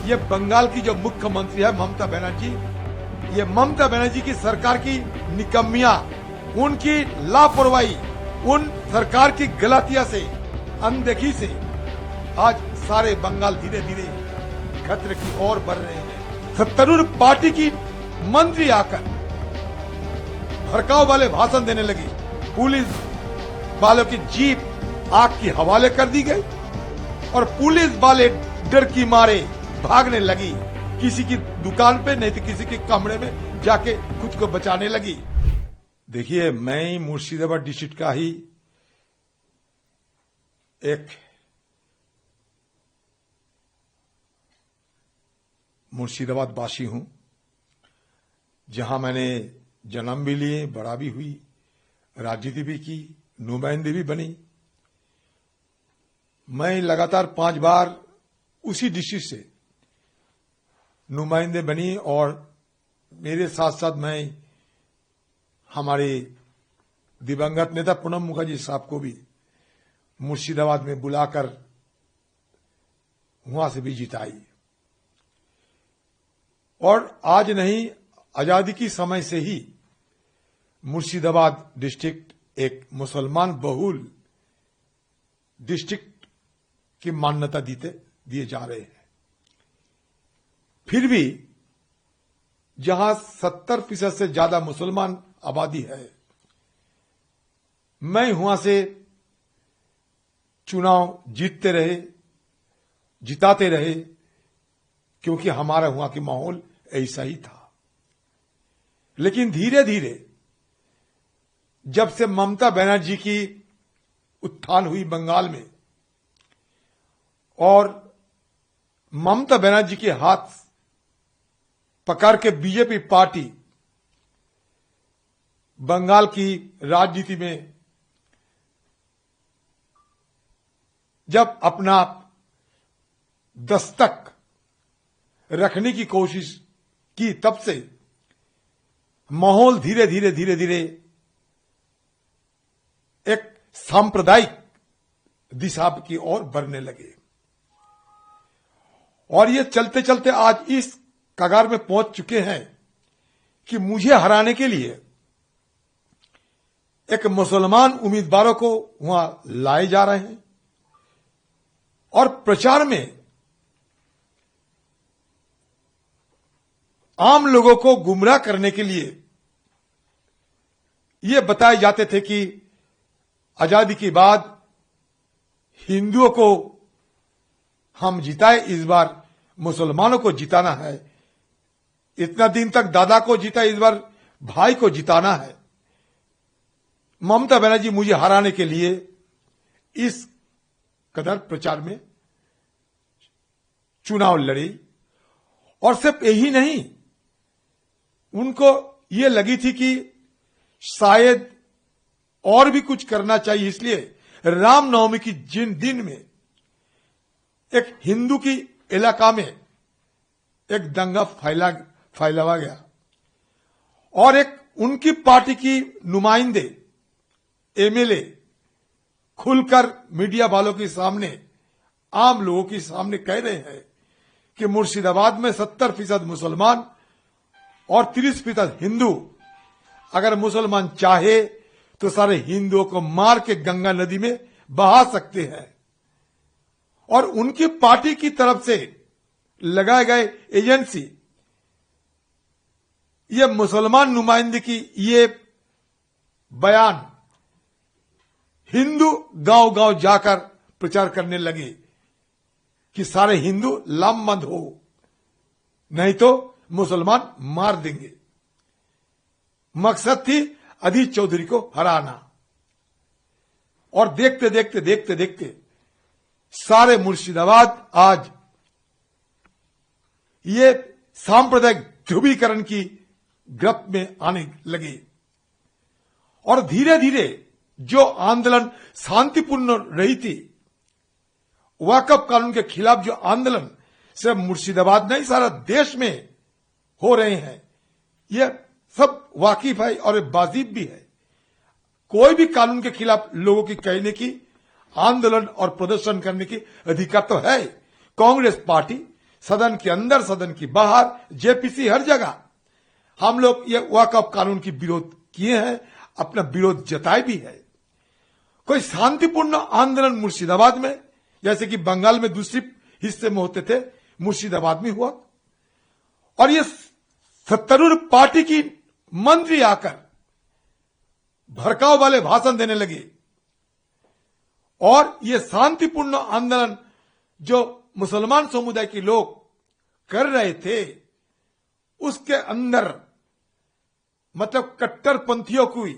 ये बंगाल की जो मुख्यमंत्री है ममता बनर्जी, ये ममता बनर्जी की सरकार की निकम्मियां, उनकी लापरवाही, उन सरकार की गलतियां से, अनदेखी से आज सारे बंगाल धीरे धीरे खतरे की ओर बढ़ रहे हैं। सत्तारूढ़ पार्टी की मंत्री आकर भड़काऊ वाले भाषण देने लगी, पुलिस वालों की जीप आग के हवाले कर दी गई और पुलिस वाले डर की मारे भागने लगी, किसी की दुकान पे नहीं तो किसी के कमरे में जाके खुद को बचाने लगी। देखिए, मैं मुर्शिदाबाद डिस्ट्रिक्ट का ही एक मुर्शिदाबाद वासी हूं, जहां मैंने जन्म भी लिए, बड़ा भी हुई, राजनीति भी की, नुमाइंदे भी बनी। मैं लगातार 5 बार उसी डिस्ट्रिक्ट से नुमाइंदे बनी और मेरे साथ साथ मैं हमारे दिवंगत नेता प्रणब मुखर्जी साहब को भी मुर्शिदाबाद में बुलाकर वहां से भी जिताई। और आज नहीं, आजादी की समय से ही मुर्शिदाबाद डिस्ट्रिक्ट एक मुसलमान बहुल डिस्ट्रिक्ट की मान्यता दिए जा रहे हैं। फिर भी जहां 70% से ज्यादा मुसलमान आबादी है, मैं वहां से चुनाव जिताते रहे, क्योंकि हमारा वहां की माहौल ऐसा ही था। लेकिन धीरे धीरे जब से ममता बनर्जी की उत्थान हुई बंगाल में और ममता बनर्जी के हाथ पकड़ के बीजेपी पार्टी बंगाल की राजनीति में जब अपना दस्तक रखने की कोशिश की, तब से माहौल धीरे धीरे एक सांप्रदायिक दिशा की ओर बढ़ने लगे। और ये चलते चलते आज इस कगार में पहुंच चुके हैं कि मुझे हराने के लिए एक मुसलमान उम्मीदवारों को वहां लाए जा रहे हैं और प्रचार में आम लोगों को गुमराह करने के लिए ये बताए जाते थे कि आजादी के बाद हिंदुओं को हम जिताए, इस बार मुसलमानों को जिताना है। इतना दिन तक दादा को जीता, इस बार भाई को जिताना है। ममता बनर्जी मुझे हराने के लिए इस कदर प्रचार में चुनाव लड़ी। और सिर्फ यही नहीं, उनको ये लगी थी कि शायद और भी कुछ करना चाहिए, इसलिए रामनवमी की जिन दिन में एक हिंदू की इलाका में एक दंगा फैलावा गया और एक उनकी पार्टी की नुमाइंदे एमएलए खुलकर मीडिया वालों के सामने, आम लोगों के सामने कह रहे हैं कि मुर्शिदाबाद में 70% मुसलमान और 30% हिंदू, अगर मुसलमान चाहे तो सारे हिंदुओं को मार के गंगा नदी में बहा सकते हैं। और उनकी पार्टी की तरफ से लगाए गए एजेंसी ये मुसलमान नुमाइंदे की ये बयान हिंदू गांव गांव जाकर प्रचार करने लगे कि सारे हिंदू लामबंद हो, नहीं तो मुसलमान मार देंगे। मकसद थी अधीर चौधरी को हराना। और देखते देखते सारे मुर्शिदाबाद आज ये सांप्रदायिक ध्रुवीकरण की गिरफ्त में आने लगे। और धीरे धीरे जो आंदोलन शांतिपूर्ण रही थी, वक्फ कानून के खिलाफ जो आंदोलन सिर्फ मुर्शिदाबाद नहीं सारा देश में हो रहे हैं, ये सब वाकिफ है और वाजिब भी है। कोई भी कानून के खिलाफ लोगों की कहने की, आंदोलन और प्रदर्शन करने की अधिकार तो है। कांग्रेस पार्टी सदन के अंदर, सदन के बाहर, जेपीसी, हर जगह हम लोग ये वक्फ कानून की विरोध किए हैं, अपना विरोध जताए भी है। कोई शांतिपूर्ण आंदोलन मुर्शिदाबाद में, जैसे कि बंगाल में दूसरे हिस्से में होते थे, मुर्शिदाबाद में हुआ। और ये सत्तारूढ़ पार्टी की मंत्री आकर भड़काऊ वाले भाषण देने लगे। और ये शांतिपूर्ण आंदोलन जो मुसलमान समुदाय के लोग कर रहे थे, उसके अंदर मतलब कट्टरपंथियों की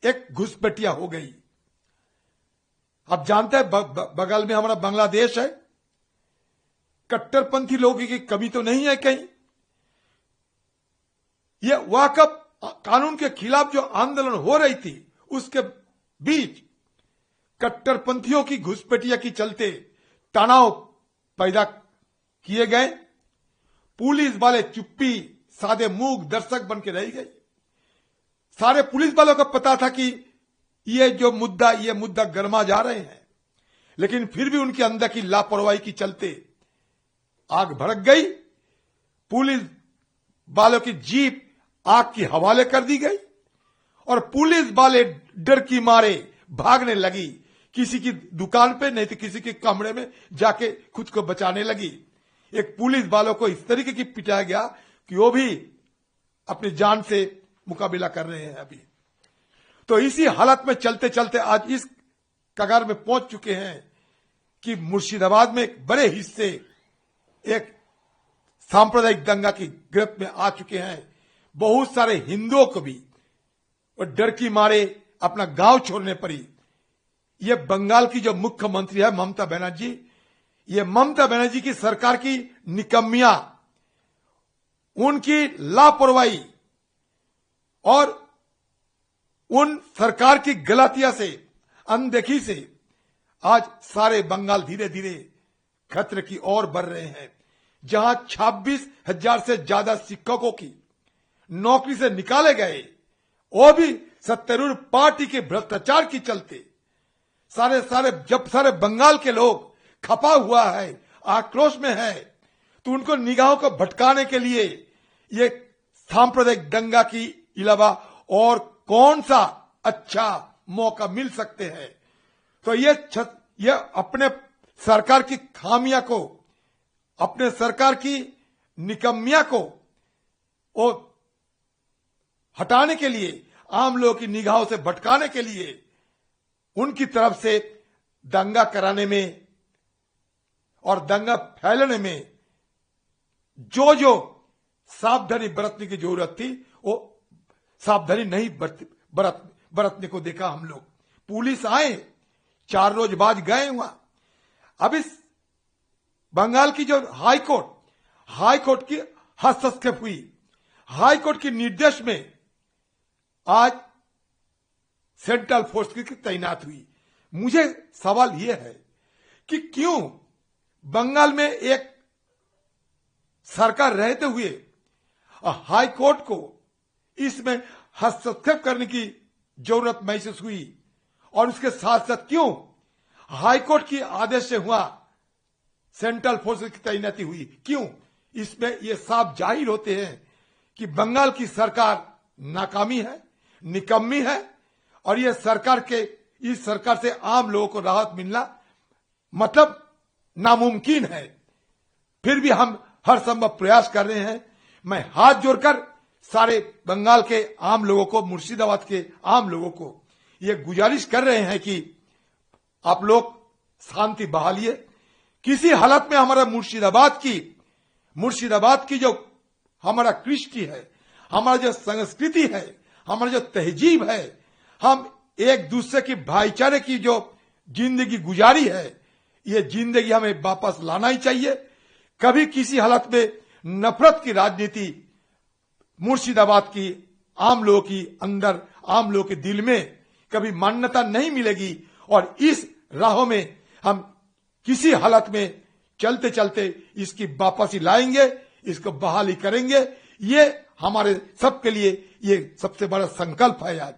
एक घुसपैठिया हो गई। आप जानते हैं बगल में हमारा बांग्लादेश है, कट्टरपंथी लोगों की कमी तो नहीं है कहीं। ये वक्फ कानून के खिलाफ जो आंदोलन हो रही थी, उसके बीच कट्टरपंथियों की घुसपैठिया के चलते तनाव पैदा किए गए। पुलिस वाले चुप्पी सादे मूक दर्शक बन के रह गए। सारे पुलिस वालों को पता था कि ये मुद्दा गर्मा जा रहे हैं, लेकिन फिर भी उनके अंदर की लापरवाही के चलते आग भड़क गई। पुलिस वालों की जीप आग के हवाले कर दी गई और पुलिस वाले डर की मारे भागने लगी, किसी की दुकान पे नहीं तो किसी के कमरे में जाके खुद को बचाने लगी। एक पुलिस वालों को इस तरीके की पिटाया गया कि वो भी अपनी जान से मुकाबला कर रहे हैं अभी। तो इसी हालत में चलते चलते आज इस कगार में पहुंच चुके हैं कि मुर्शिदाबाद में एक बड़े हिस्से एक सांप्रदायिक दंगा की गिरफ्त में आ चुके हैं। बहुत सारे हिंदुओं को भी और डर की मारे अपना गांव छोड़ने पड़ी। ये बंगाल की जो मुख्यमंत्री है ममता बनर्जी, ये ममता बनर्जी की सरकार की निकम्मियां, उनकी लापरवाही और उन सरकार की गलतियां से, अनदेखी से आज सारे बंगाल धीरे धीरे खतरे की ओर बढ़ रहे हैं। जहां 26,000 से ज्यादा शिक्षकों की नौकरी से निकाले गए, वो भी सत्तारूढ़ पार्टी के भ्रष्टाचार के चलते। सारे बंगाल के लोग खपा हुआ है, आक्रोश में है, तो उनको निगाहों को भटकाने के लिए ये सांप्रदायिक दंगा की अलावा और कौन सा अच्छा मौका मिल सकते हैं। तो ये अपने सरकार की खामियां को, अपने सरकार की निकम्मियां को वो हटाने के लिए, आम लोगों की निगाहों से भटकाने के लिए उनकी तरफ से दंगा कराने में और दंगा फैलाने में जो सावधानी बरतने की जरूरत थी, वो सावधानी नहीं बरतने को देखा हम लोग। पुलिस आए, 4 रोज बाद गए वहां। अब इस बंगाल की जो हाईकोर्ट की हस्तक्षेप हुई, हाईकोर्ट के निर्देश में आज सेंट्रल फोर्स की तैनात हुई। मुझे सवाल यह है कि क्यों बंगाल में एक सरकार रहते हुए हाईकोर्ट को इसमें हस्तक्षेप करने की जरूरत महसूस हुई, और उसके साथ साथ क्यों हाईकोर्ट की आदेश से हुआ सेंट्रल फोर्स की तैनाती हुई। क्यों? इसमें यह साफ जाहिर होते हैं कि बंगाल की सरकार नाकामी है, निकम्मी है, और इस सरकार से आम लोगों को राहत मिलना मतलब नामुमकिन है। फिर भी हम हर संभव प्रयास कर रहे हैं। मैं हाथ जोड़कर सारे बंगाल के आम लोगों को, मुर्शिदाबाद के आम लोगों को ये गुजारिश कर रहे हैं कि आप लोग शांति बहालिए। किसी हालत में हमारा मुर्शिदाबाद की जो हमारा कृष्टि है, हमारा जो संस्कृति है, हमारा जो तहजीब है, हम एक दूसरे की भाईचारे की जो जिंदगी गुजारी है, ये जिंदगी हमें वापस लाना ही चाहिए। कभी किसी हालत में नफरत की राजनीति मुर्शिदाबाद की आम लोगों की अंदर, आम लोगों के दिल में कभी मान्यता नहीं मिलेगी, और इस राहों में हम किसी हालत में चलते चलते इसकी वापसी लाएंगे, इसको बहाली करेंगे। ये हमारे सबके लिए ये सबसे बड़ा संकल्प है आज।